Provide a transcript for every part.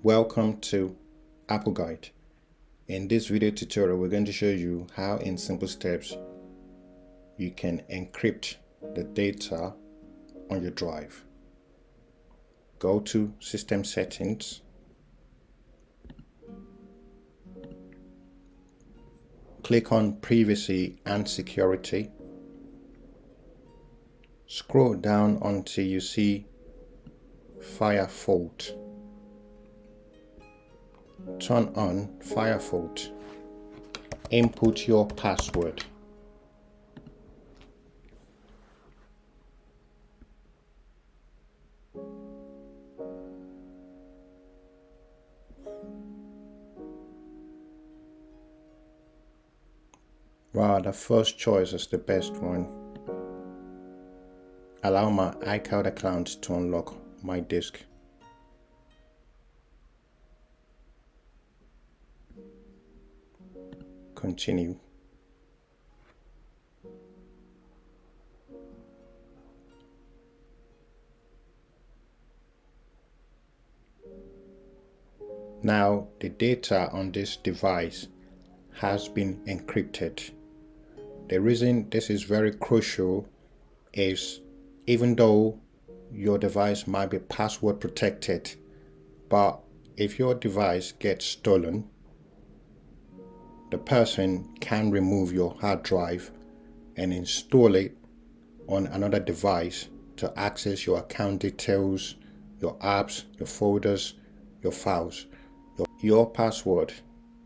Welcome to appleguide. In this video tutorial, we're going to show you how in simple steps you can encrypt the data on your drive. Go to System Settings, click on Privacy and Security, scroll down until you see Fire Fault. Turn on Fire Fault. Input your password. Wow, the first choice is the best one. Allow my iCloud account to unlock my disk. Continue. Now the data on this device has been encrypted. The reason this is very crucial is even though your device might be password protected, but if your device gets stolen, the person can remove your hard drive and install it on another device to access your account details, your apps, your folders, your files. Your password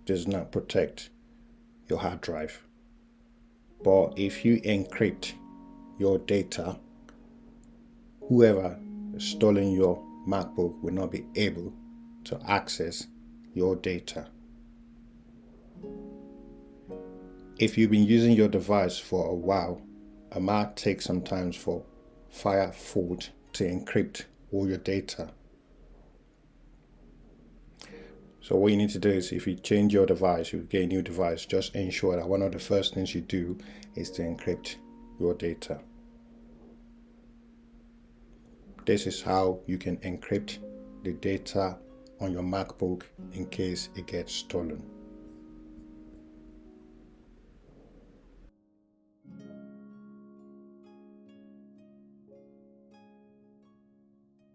does not protect your hard drive. But if you encrypt your data, whoever has stolen your MacBook will not be able to access your data. If you've been using your device for a while, it might take some time for Fire Fault to encrypt all your data. So what you need to do is, if you change your device, you get a new device, just ensure that one of the first things you do is to encrypt your data. This is how you can encrypt the data on your MacBook in case it gets stolen.